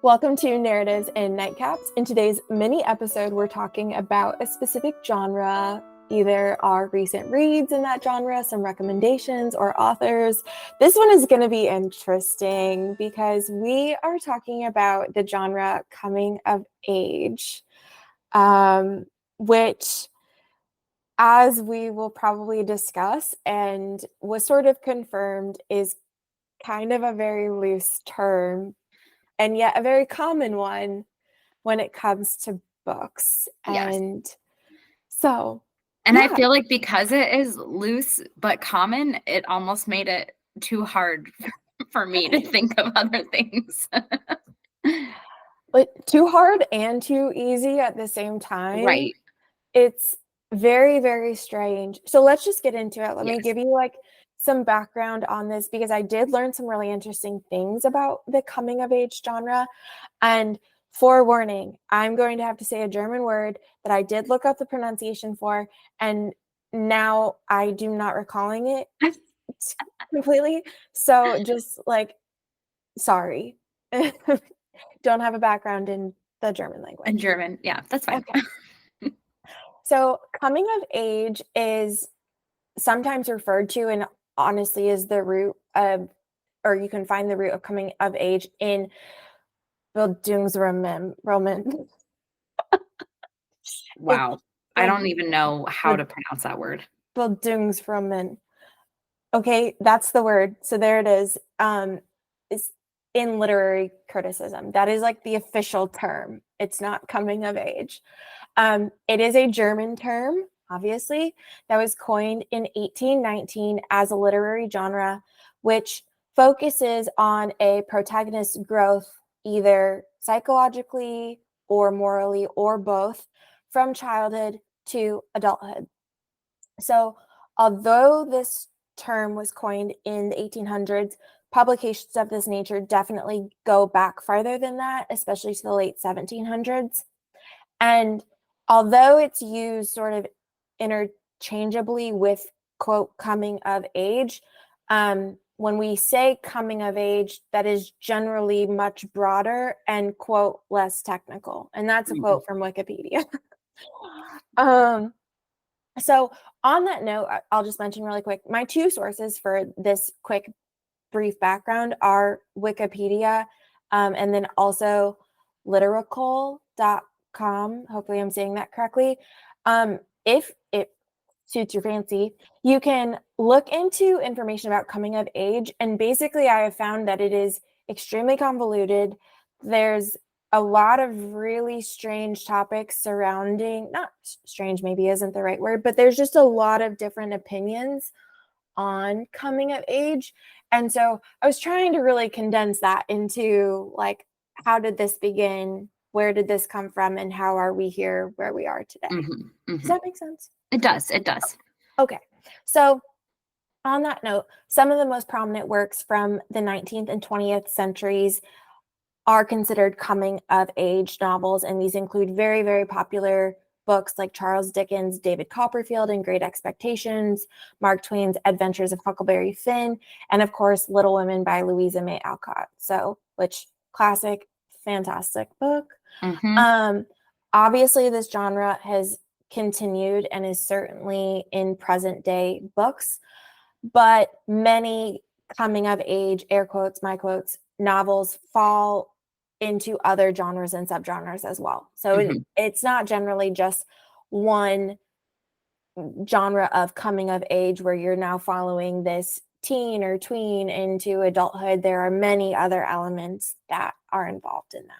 Welcome to Narratives and Nightcaps. In today's mini episode, we're talking about a specific genre, either our recent reads in that genre, some recommendations, or authors. This one is going to be interesting because we are talking about the genre coming of age, which, as we will probably discuss and was sort of confirmed, is kind of a very loose term and yet a very common one when it comes to books. Yes. And so, And I yeah. feel like because it is loose but common, it almost made it too hard for me to think of other things. But too hard and too easy at the same time. Right. It's very, very strange. So let's just get into it. Let me Yes. give you some background on this because I did learn some really interesting things about the coming of age genre. And forewarning, I'm going to have to say a German word that I did look up the pronunciation for, and now I do not recalling it completely. So just sorry. Don't have a background in the German language. In German, yeah, that's fine. Okay. So coming of age is sometimes referred to and honestly is the root of, or you can find the root of coming of age in Bildungsroman. Wow. I don't even know how to pronounce that word. Bildungsroman. Okay, that's the word. So there it is. It's in literary criticism. That is like the official term. It's not coming of age. It is a German term, obviously, that was coined in 1819 as a literary genre, which focuses on a protagonist's growth, either psychologically or morally or both, from childhood to adulthood. So, although this term was coined in the 1800s, publications of this nature definitely go back farther than that, especially to the late 1700s. And although it's used sort of interchangeably with, quote, coming of age, when we say coming of age, that is generally much broader and, quote, less technical. And that's a quote from Wikipedia. So on that note, I'll just mention really quick, my two sources for this quick, brief background are Wikipedia and then also literacol.com. Hopefully I'm saying that correctly. If it suits your fancy, you can look into information about coming of age. And basically, I have found that it is extremely convoluted. There's a lot of really strange topics surrounding, not strange, maybe isn't the right word, but there's just a lot of different opinions on coming of age. And so I was trying to really condense that into how did this begin? Where did this come from? And how are we here where we are today? Does that make sense? It does. It does. Okay. So on that note, some of the most prominent works from the 19th and 20th centuries are considered coming of age novels. And these include very, very popular books like Charles Dickens' David Copperfield and Great Expectations, Mark Twain's Adventures of Huckleberry Finn, and of course, Little Women by Louisa May Alcott. So, which classic, fantastic book. Obviously, this genre has continued and is certainly in present day books, but many coming of age, air quotes, my quotes, novels fall into other genres and subgenres as well. So it's not generally just one genre of coming of age where you're now following this teen or tween into adulthood. There are many other elements that are involved in that.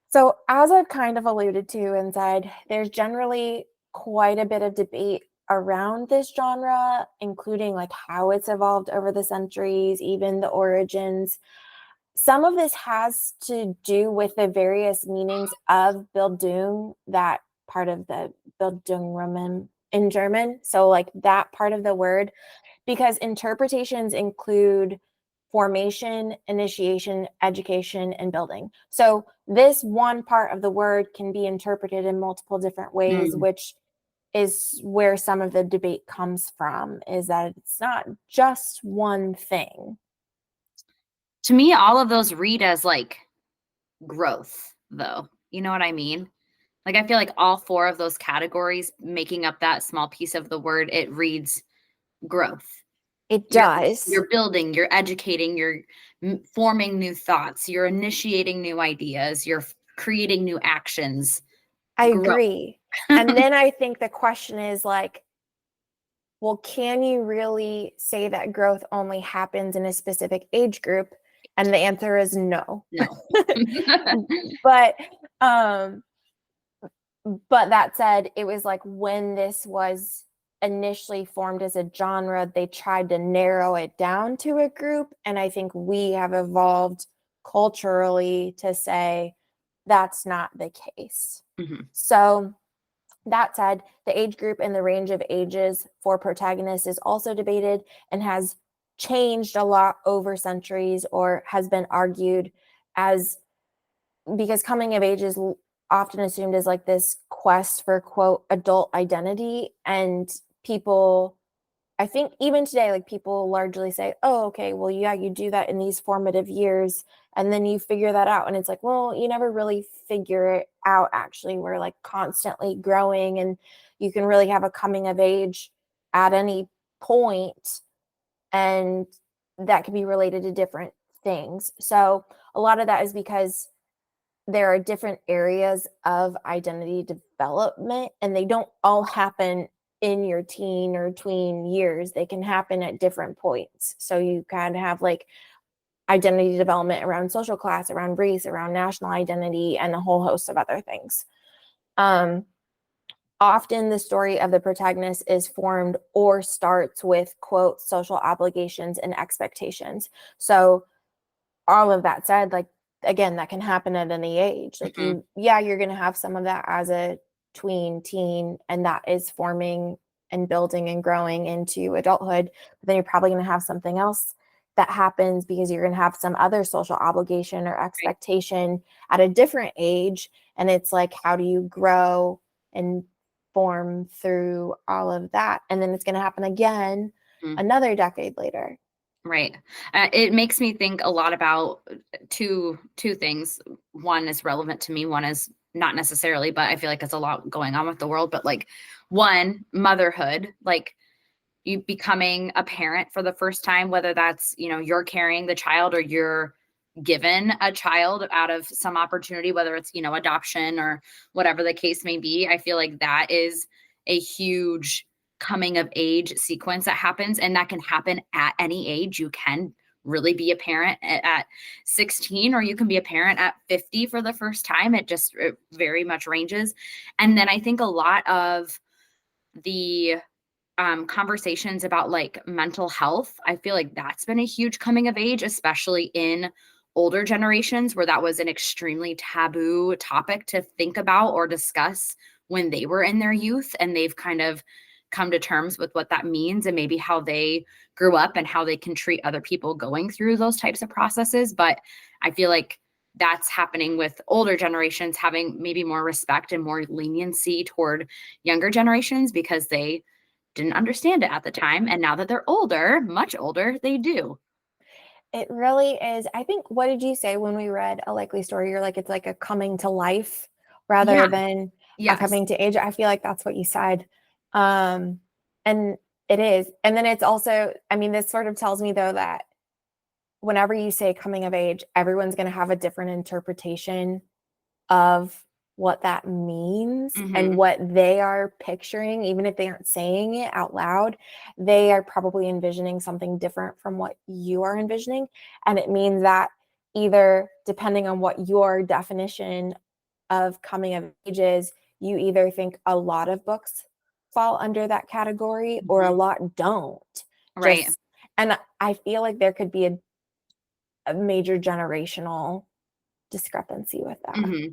So as I've kind of alluded to and said, there's generally quite a bit of debate around this genre, including how it's evolved over the centuries, even the origins. Some of this has to do with the various meanings of Bildung, that part of the Bildungsroman in German. So that part of the word, because interpretations include formation, initiation, education, and building. So this one part of the word can be interpreted in multiple different ways, which is where some of the debate comes from, is that it's not just one thing. To me, all of those read as growth, though. You know what I mean? Like, I feel like all 4 of those categories making up that small piece of the word, it reads growth. It You're does. you're building, you're educating, you're forming new thoughts, you're initiating new ideas, you're creating new actions. I Growth. agree. And then I think the question is like, well, can you really say that growth only happens in a specific age group? And the answer is no. No. But um but that said, it was like when this was initially formed as a genre, they tried to narrow it down to a group. And I think we have evolved culturally to say that's not the case. Mhm. So, that said, the age group and the range of ages for protagonists is also debated and has changed a lot over centuries or has been argued as because coming of age is often assumed as like this quest for quote adult identity, and people, I think even today, like people largely say, oh, okay, well, yeah, you do that in these formative years and then you figure that out. And it's like, well, you never really figure it out. Actually, we're like constantly growing, and you can really have a coming of age at any point, and that can be related to different things. So a lot of that is because there are different areas of identity development, and they don't all happen in your teen or tween years. They can happen at different points. So you kind of have like identity development around social class, around race, around national identity, and a whole host of other things. Um, Often the story of the protagonist is formed or starts with quote social obligations and expectations. So all of that said, like again, that can happen at any age. Like Mhm. you're going to have some of that as a tween, teen, and that is forming and building and growing into adulthood. But then you're probably going to have something else that happens because you're going to have some other social obligation or Right. expectation at a different age. And it's like, how do you grow and form through all of that? And then it's going to happen again Mm. another decade later. Right. It makes me think a lot about two things. One is relevant to me. One is not necessarily, but I feel like it's a lot going on with the world. But like, one, motherhood, like you becoming a parent for the first time, whether that's you're carrying the child or you're given a child out of some opportunity, whether it's adoption or whatever the case may be. I feel like that is a huge coming of age sequence that happens, and that can happen at any age. You can really be a parent at 16, or you can be a parent at 50 for the first time. It very much ranges. And then I think a lot of the conversations about like mental health, I feel like that's been a huge coming of age, especially in older generations where that was an extremely taboo topic to think about or discuss when they were in their youth. And they've kind of come to terms with what that means and maybe how they grew up and how they can treat other people going through those types of processes. But I feel like that's happening with older generations having maybe more respect and more leniency toward younger generations because they didn't understand it at the time. And now that they're older, much older, they do. It really is. I think, what did you say when we read A Likely Story? You're like, it's like a coming to life rather Yeah. than a Yes. coming to age. I feel like that's what you said. Um, and it is. And then it's also, I mean, this sort of tells me though that whenever you say coming of age, everyone's going to have a different interpretation of what that means and Hmm. what they are picturing, even if they aren't saying it out loud, they are probably envisioning something different from what you are envisioning. And it means that either depending on what your definition of coming of age is, you either think a lot of books fall under that category or a Hmm. lot don't. Right. Just, and I feel like there could be a major generational discrepancy with that. Hmm.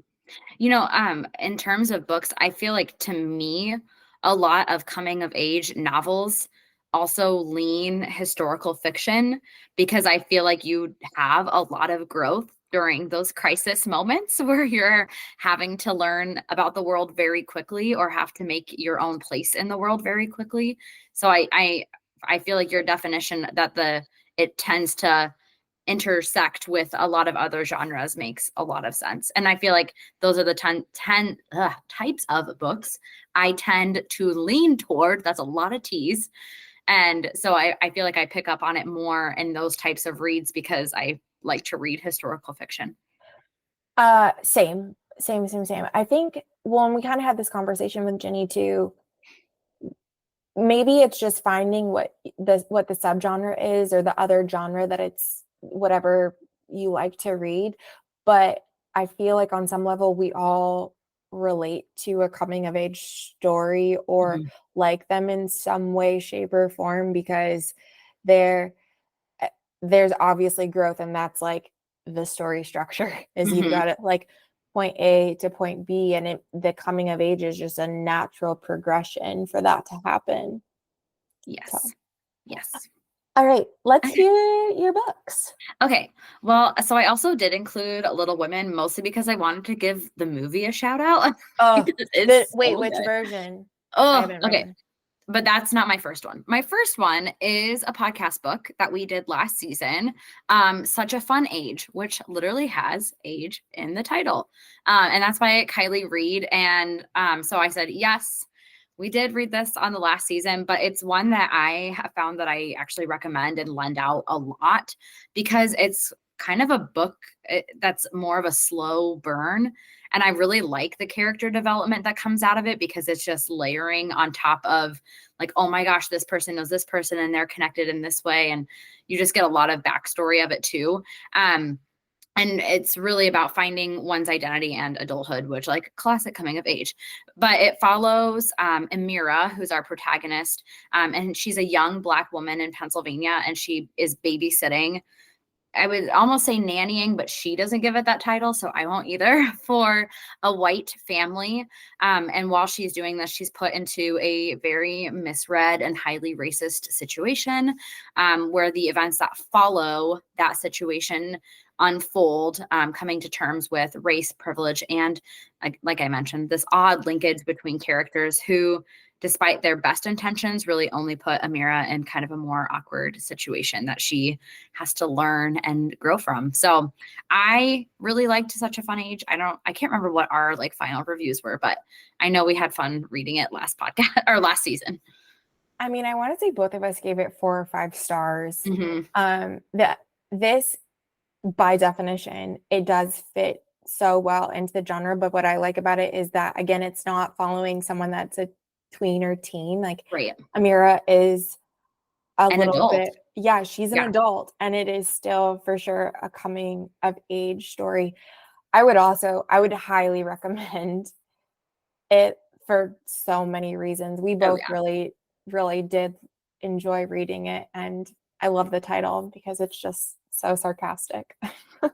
In terms of books, I feel like to me, a lot of coming of age novels also lean historical fiction because I feel like you have a lot of growth during those crisis moments where you're having to learn about the world very quickly or have to make your own place in the world very quickly. So I feel like your definition that the it tends to intersect with a lot of other genres makes a lot of sense. And I feel like those are the 10 types of books I tend to lean toward. That's a lot of T's. And so I feel like I pick up on it more in those types of reads because I like to read historical fiction. Same. I think when we kind of had this conversation with Jenny too, maybe it's just finding what the subgenre is or the other genre that it's whatever you like to read. But I feel like on some level we all relate to a coming of age story or Mhm. like them in some way, shape, or form because there there's obviously growth, and that's like the story structure is you've Mhm. got it like point A to point B, and the coming of age is just a natural progression for that to happen. Yes. So, Yes. all right, let's hear your books. Okay. Well, so I also did include Little Women mostly because I wanted to give the movie a shout out Oh, because it's wait, so which good. version? I Oh, haven't read okay. it. But that's not my first one. My first one is a podcast book that we did last season, Such a Fun Age, which literally has age in the title. And that's by Kylie Reed. And so I said, yes, we did read this on the last season, but it's one that I have found that I actually recommend and lend out a lot because it's kind of a book that's more of a slow burn. And I really like the character development that comes out of it because it's just layering on top of like, oh my gosh, this person knows this person and they're connected in this way. And you just get a lot of backstory of it too. And it's really about finding one's identity and adulthood, which like classic coming of age. But it follows Amira, who's our protagonist, and she's a young Black woman in Pennsylvania, and she is babysitting. I would almost say nannying, but she doesn't give it that title, so I won't either, for a white family. And while she's doing this, she's put into a very misread and highly racist situation where the events that follow that situation unfold, coming to terms with race, privilege, and like I mentioned, this odd linkage between characters who, despite their best intentions, really only put Amira in kind of a more awkward situation that she has to learn and grow from. So I really liked Such a Fun Age. I can't remember what our like final reviews were, but I know we had fun reading it last podcast or last season. I mean, I want to say both of us gave it 4 or 5 stars. Mm-hmm. That this by definition, it does fit so well into the genre. But what I like about it is that, again, it's not following someone that's a tween or teen. Like Great. Amira is a An little adult. bit, yeah, she's an Yeah. adult, and it is still for sure a coming of age story. I would highly recommend it for so many reasons. We Oh both yeah. really, really did enjoy reading it. And I love the title because it's just so sarcastic.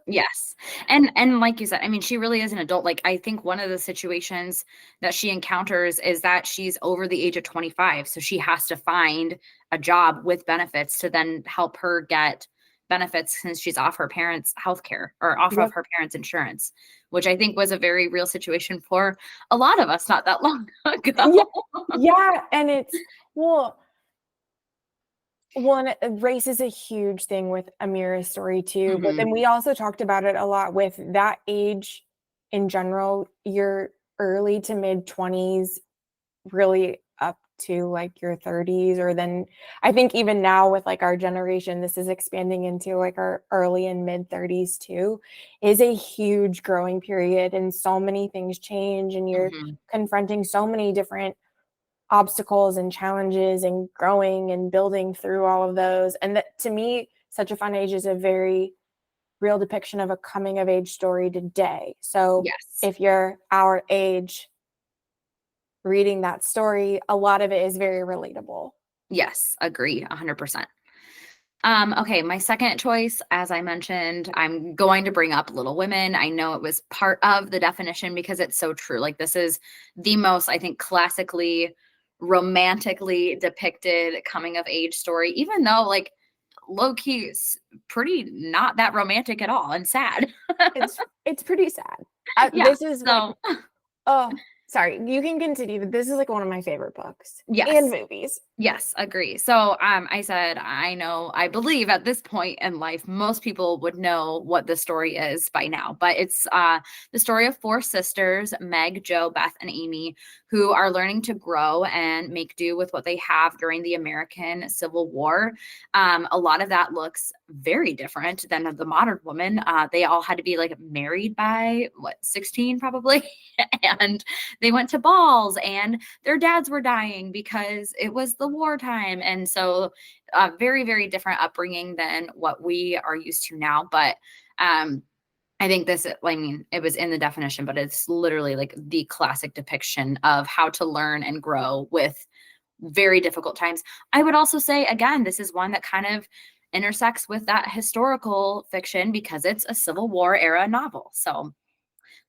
Yes. And like you said, I mean, she really is an adult. Like I think one of the situations that she encounters is that she's over the age of 25. So she has to find a job with benefits to then help her get benefits since she's off her parents' health care or off of Yep. her parents' insurance, which I think was a very real situation for a lot of us not that long Yeah. ago. Yeah. And it's, well, one, race is a huge thing with Amira's story too, but then Mhm. we also talked about it a lot with that age in general, your early to mid 20s, really up to like your 30s, or then I think even now with like our generation, this is expanding into like our early and mid 30s too, is a huge growing period, and so many things change, and you're Mhm. confronting so many different obstacles and challenges and growing and building through all of those. And that to me, Such a Fun Age is a very real depiction of a coming of age story today. So Yes. if you're our age reading that story, a lot of it is very relatable. Yes, agree 100%. Okay, my second choice, as I mentioned, I'm going to bring up Little Women. I know it was part of the definition because it's so true. Like, this is the most, I think, classically, romantically depicted coming of age story, even though, like, low key, pretty not that romantic at all and sad. It's pretty sad. Yeah. This is like, So, oh, sorry, you can continue, but this is like one of my favorite books and Yes. movies. Yes, agree. So I said, I believe at this point in life, most people would know what the story is by now, but it's the story of four sisters, Meg, Jo, Beth, and Amy, who are learning to grow and make do with what they have during the American Civil War. A lot of that looks very different than the modern woman. They all had to be like married by what, 16 probably. And they went to balls and their dads were dying because it was the wartime. And so very, very different upbringing than what we are used to now. But I think this, I mean, it was in the definition, but it's literally like the classic depiction of how to learn and grow with very difficult times. I would also say, again, this is one that kind of intersects with that historical fiction because it's a Civil War era novel. So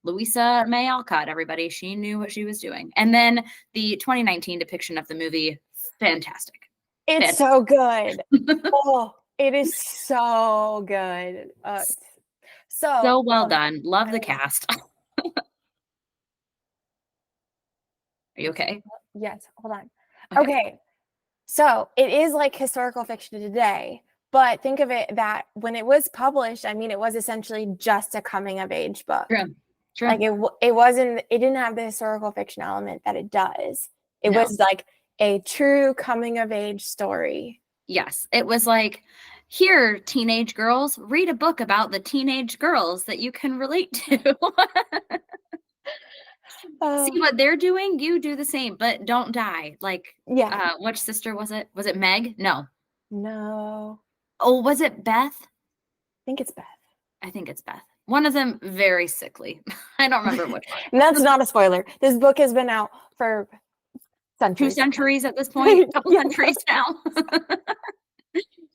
Louisa May Alcott, everybody, she knew what she was doing. And then the 2019 depiction of the movie, fantastic. It's Fantastic. so good. Oh, it is so good. So, So well done. Love I the know. cast. Are you okay? Yes, hold on. Okay. Okay, so it is like historical fiction today, but think of it that when it was published, I mean, it was essentially just a coming of age book. True. True. Like it wasn't, it didn't have the historical fiction element that it does. It No. was like a true coming of age story. Yes. It was like, here, teenage girls, read a book about the teenage girls that you can relate to. See what they're doing, you do the same, but don't die. Like, Yeah. which sister was it? Was it Meg? No. No, Oh, was it Beth? I think it's Beth. I think it's Beth. One of them very sickly. I don't remember which one. And that's not a spoiler. This book has been out for 2 centuries. centuries at this point, a couple Yeah. centuries now.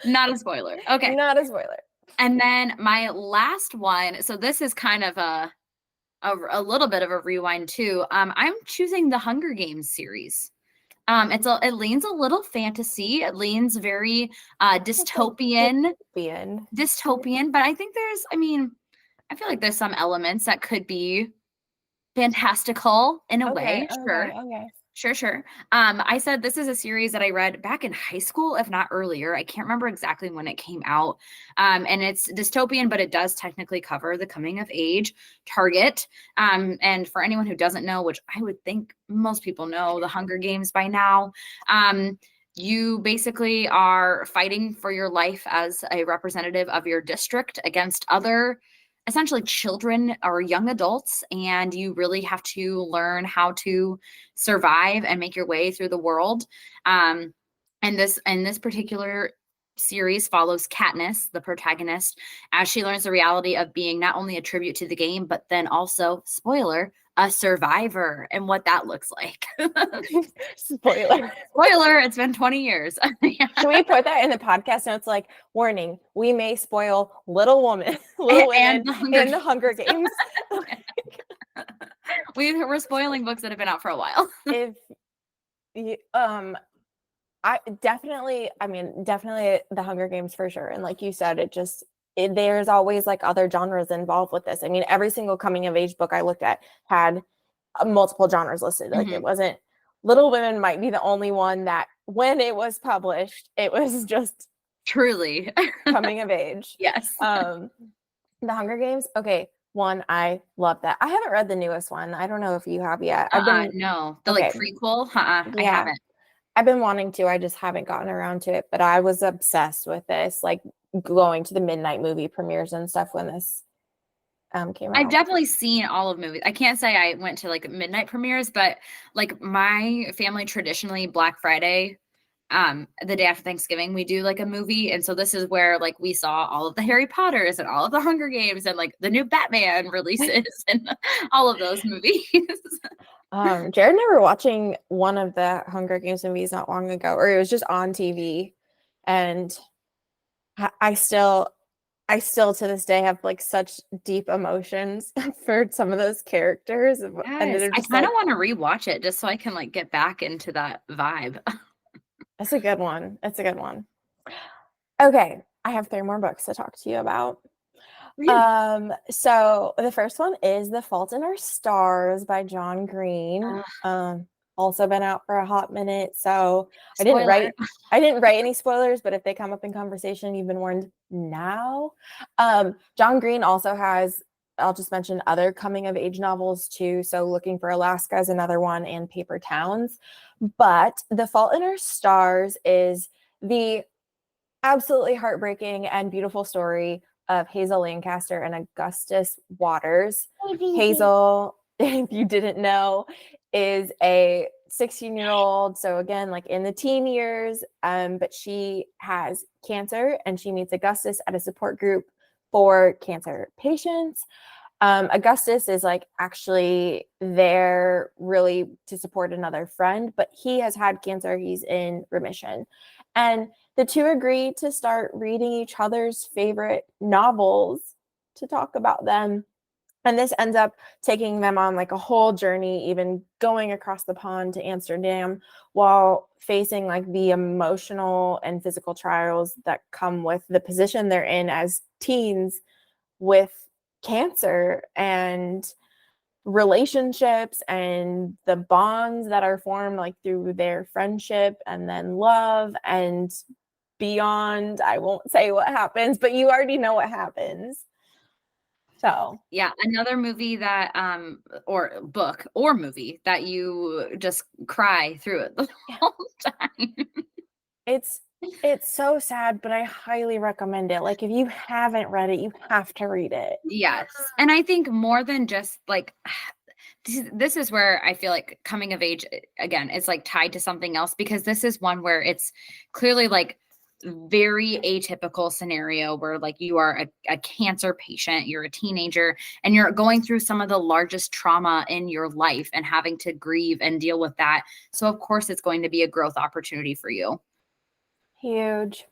Not a spoiler. Okay. Not a spoiler. And then my last one. So this is kind of a little bit of a rewind too. I'm choosing the Hunger Games series. It leans a little fantasy. It leans very dystopian, but I think I feel like there's some elements that could be fantastical in a way. Sure. Okay. Sure. I said this is a series that I read back in high school, if not earlier. I can't remember exactly when it came out. And it's dystopian, but it does technically cover the coming of age target. And for anyone who doesn't know, which I would think most people know, the Hunger Games by now, you basically are fighting for your life as a representative of your district against other essentially children or young adults, and you really have to learn how to survive and make your way through the world. And this particular series follows Katniss, the protagonist, as she learns the reality of being not only a tribute to the game, but then also, spoiler, a survivor and what that looks like. Spoiler, it's been 20 years. Should we put that in the podcast notes? Like, warning, we may spoil Little Women, Little Women in the Hunger Games. We're spoiling books that have been out for a while. If you, definitely the Hunger Games for sure. And like you said, there's always like other genres involved with this. I mean, every single coming of age book I looked at had multiple genres listed. Like it wasn't, Little Women might be the only one that when it was published, it was just truly coming of age. Yes. The Hunger Games. Okay. One, I love that. I haven't read the newest one. I don't know if you have yet. No, like prequel. I haven't. I've been wanting to. I just haven't gotten around to it. But I was obsessed with this, like going to the midnight movie premieres and stuff when this came out. I've definitely seen all of movies. I can't say I went to like midnight premieres, but like my family traditionally Black Friday, the day after Thanksgiving, we do like a movie. And so this is where like we saw all of the Harry Potters and all of the Hunger Games and like the new Batman releases and all of those movies. Jared and I were watching one of the Hunger Games movies not long ago, or it was just on TV. And I still to this day have like such deep emotions for some of those characters. Yes, and I kind of want to rewatch it just so I can like get back into that vibe. That's a good one. Okay, I have 3 more books to talk to you about. you. So the first one is The Fault in Our Stars by John Green. Also been out for a hot minute. So Spoiler. I didn't write any spoilers, but if they come up in conversation, you've been warned now. John Green also has, I'll just mention other coming of age novels too. So Looking for Alaska is another one, and Paper Towns. But The Fault in Our Stars is the absolutely heartbreaking and beautiful story of Hazel Lancaster and Augustus Waters. Hazel, if you didn't know, is a 16-year-old. So again, like in the teen years, but she has cancer and she meets Augustus at a support group for cancer patients. Augustus is like actually there really to support another friend, but he has had cancer. He's in remission. And the two agree to start reading each other's favorite novels to talk about them. And this ends up taking them on like a whole journey, even going across the pond to Amsterdam while facing like the emotional and physical trials that come with the position they're in as teens with cancer and relationships and the bonds that are formed like through their friendship and then love and beyond. I won't say what happens, but you already know what happens. So Yeah, another movie that or book or movie that you just cry through it the whole time. it's it's so sad, but I highly recommend it. Like if you haven't read it, you have to read it. Yes. And I think more than just like this is where I feel like coming of age again is like tied to something else because this is one where it's clearly like very atypical scenario where like you are a cancer patient, you're a teenager, and you're going through some of the largest trauma in your life and having to grieve and deal with that. So of course it's going to be a growth opportunity for you. Huge.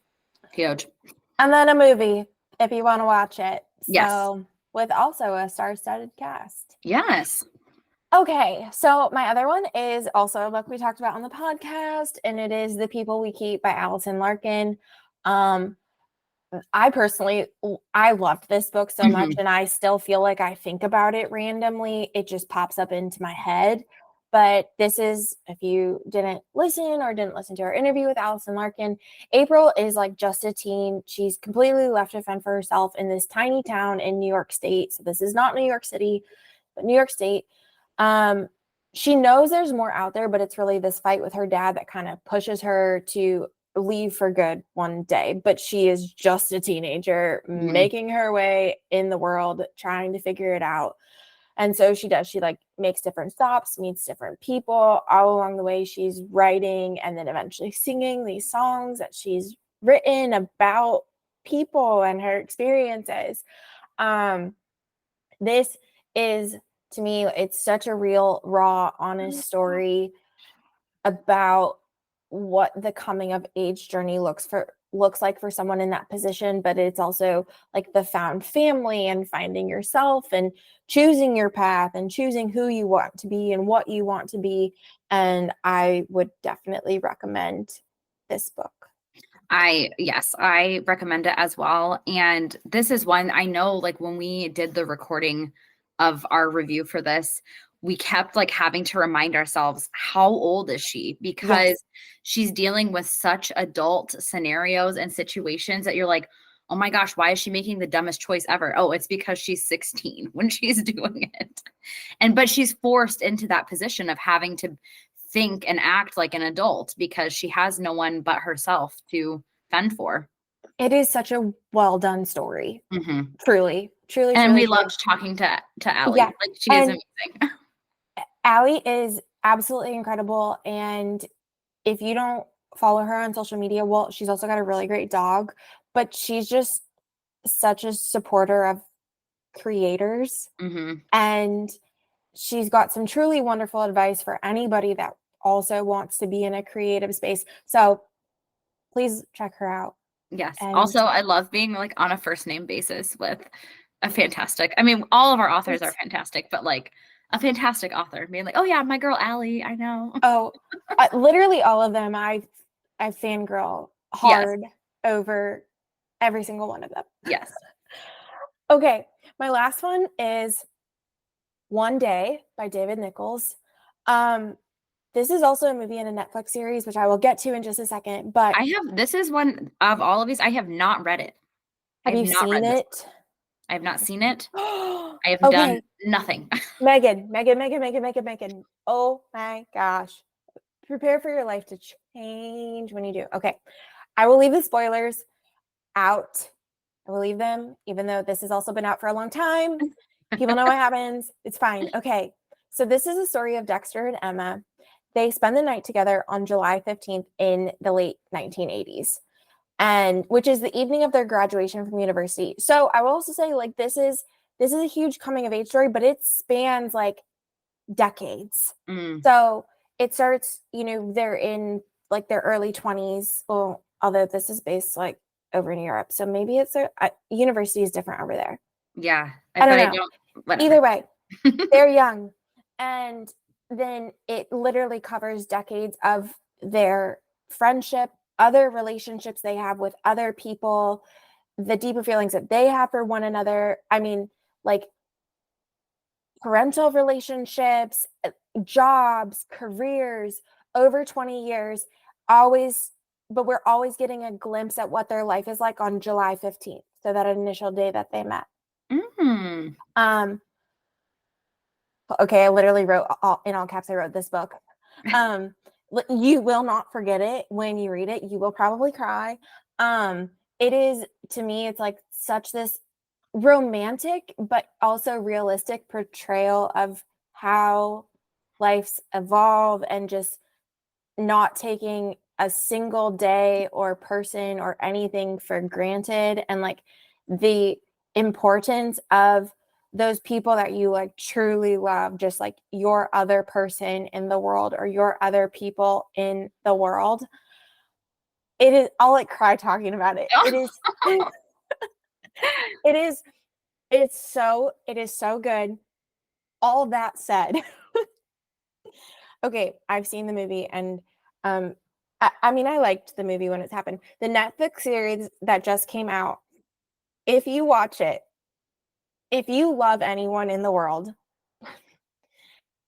Huge. And then a movie if you want to watch it. Yes. So with also a star-studded cast. Yes. Okay, so my other one is also a book we talked about on the podcast, and it is The People We Keep by Allison Larkin. I personally, I loved this book so much, and I still feel like I think about it randomly. It just pops up into my head. But this is, if you didn't listen or didn't listen to our interview with Allison Larkin, April is like just a teen. She's completely left to fend for herself in this tiny town in New York State. So this is not New York City, but New York State. She knows there's more out there, but it's really this fight with her dad that kind of pushes her to leave for good one day. But she is just a teenager making her way in the world, trying to figure it out. And so she does. She like makes different stops, meets different people. All along the way, she's writing and then eventually singing these songs that she's written about people and her experiences. This is, to me, it's such a real, raw, honest story about what the coming of age journey looks like for someone in that position, but it's also like the found family and finding yourself and choosing your path and choosing who you want to be and what you want to be. And I would definitely recommend this book. Yes, I recommend it as well. And this is one I know like when we did the recording of our review for this, we kept like having to remind ourselves, how old is she? Because Yes. she's dealing with such adult scenarios and situations that you're like, oh my gosh, why is she making the dumbest choice ever? Oh, it's because she's 16 when she's doing it. But she's forced into that position of having to think and act like an adult because she has no one but herself to fend for. It is such a well done story. Mm-hmm. Truly, truly, And truly, we truly. loved talking to Allie. Yeah. Like she is And amazing. Allie is absolutely incredible. And if you don't follow her on social media, well, she's also got a really great dog, but she's just such a supporter of creators. Mm-hmm. And she's got some truly wonderful advice for anybody that also wants to be in a creative space. So please check her out. Yes. And Also, I love being like on a first name basis with a fantastic. I mean, all of our authors are fantastic, but like a fantastic author being like, oh yeah, my girl Allie, I know. Literally all of them, I fangirl Yes. hard over every single one of them. Yes. Okay, my last one is One Day by David Nichols. This is also a movie and a Netflix series, which I will get to in just a second. But This is one of all of these. I have not read it. I have have you not seen read this. it? I have not seen it. I have done Okay, nothing. Megan. Oh my gosh. Prepare for your life to change when you do. Okay, I will leave the spoilers out. I will leave them, even though this has also been out for a long time. People know what happens. It's fine. Okay. So this is a story of Dexter and Emma. They spend the night together on July 15th in the late 1980s, and which is the evening of their graduation from university. So I will also say, like, this is a huge coming of age story, but it spans like decades. Mm, So it starts, they're in like their early 20s. Well, although this is based like over in Europe. So maybe it's a university is different over there. yeah, I but don't I know. don't. Whatever. Either way, they're young. And then it literally covers decades of their friendship, other relationships they have with other people, the deeper feelings that they have for one another. I mean, like parental relationships, jobs, careers, over 20 years, always, but we're always getting a glimpse at what their life is like on July 15th. So that initial day that they met. Mm. Um, okay, I literally wrote in all caps, I wrote this book. Um, you will not forget it when you read it. You will probably cry. It is, to me, it's like such this romantic but also realistic portrayal of how life's evolve and just not taking a single day or person or anything for granted, and like the importance of those people that you like truly love, just like your other person in the world or your other people in the world. It is, I'll like cry talking about it. It is it is it is so good. All that said, okay, I've seen the movie, and I mean, I liked the movie when it's happened. The Netflix series that just came out, if you watch it, if you love anyone in the world,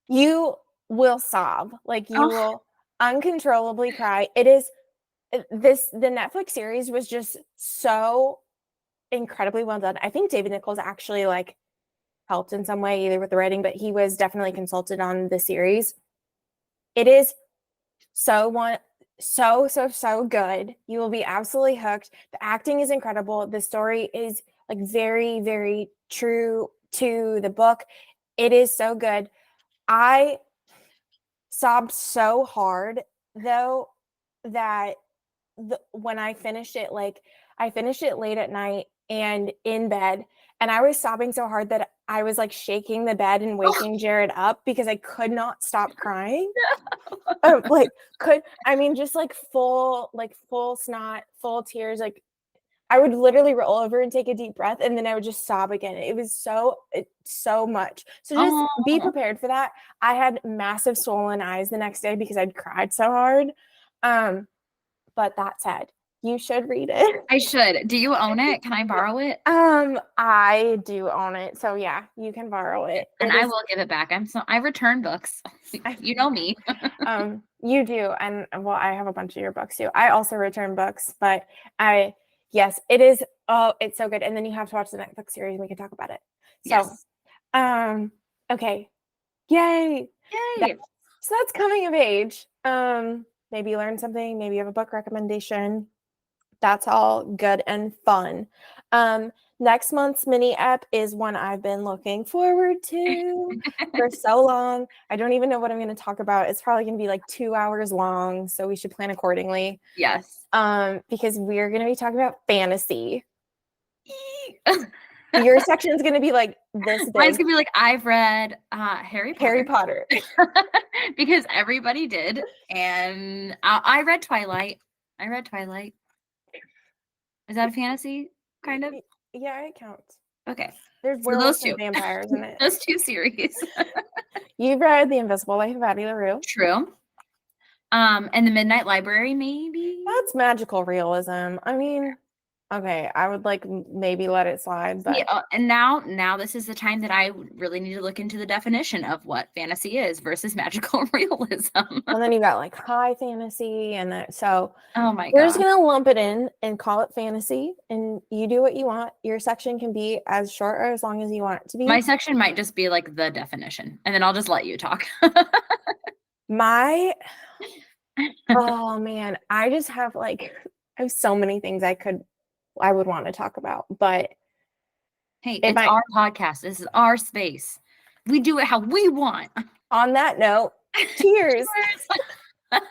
you will sob. Like you Oh, will uncontrollably cry. It is the Netflix series was just so incredibly well done. I think David Nichols actually like helped in some way, either with the writing, but he was definitely consulted on the series. It is so good. You will be absolutely hooked. The acting is incredible. The story is like very, very true to the book. It is so good. I sobbed so hard though that when I finished it, like I finished it late at night and in bed, and I was sobbing so hard that I was like shaking the bed and waking Jared up because I could not stop crying. Like could I mean just like full snot, full tears, like I would literally roll over and take a deep breath and then I would just sob again. It was so much. So just be oh, prepared for that. I had massive swollen eyes the next day because I'd cried so hard. Um, but that said, you should read it. I should. Do you own it? Can I borrow it? I do own it. So yeah, you can borrow it. And It I is will give it back. I return books. You know me. you do. And well, I have a bunch of your books too. I also return books, but I yes, it is. Oh, it's so good. And then you have to watch the Netflix series and we can talk about it. So Yes. um okay. Yay. That, Yay. so that's coming of age. Maybe you learned something, maybe you have a book recommendation. That's all good and fun. Next month's mini ep is one I've been looking forward to for so long. I don't even know what I'm going to talk about. It's probably going to be like 2 hours long, so we should plan accordingly. Yes. Because we're going to be talking about fantasy. Your section is going to be like this Mine's big. gonna be like, I've read Harry Harry Potter. Potter. Because everybody did. And I read Twilight. I read Twilight. Is that a fantasy? Kind of? Yeah, it counts. Okay. There's So those werewolves and two. vampires in it. Those two series. You've read The Invisible Life of Addie LaRue. True. And the Midnight Library, maybe. That's magical realism. I mean, Okay, I would like maybe let it slide, but And now this is the time that I really need to look into the definition of what fantasy is versus magical realism. and then you got like high fantasy and that. So Oh my we're just god. gonna lump it in and call it fantasy, and you do what you want. Your section can be as short or as long as you want it to be. My section might just be like the definition, and then I'll just let you talk. My oh man, I just have like I have so many things I would want to talk about, but Hey, if it's I our podcast. This is our space. We do it how we want. on that note, cheers. Cheers.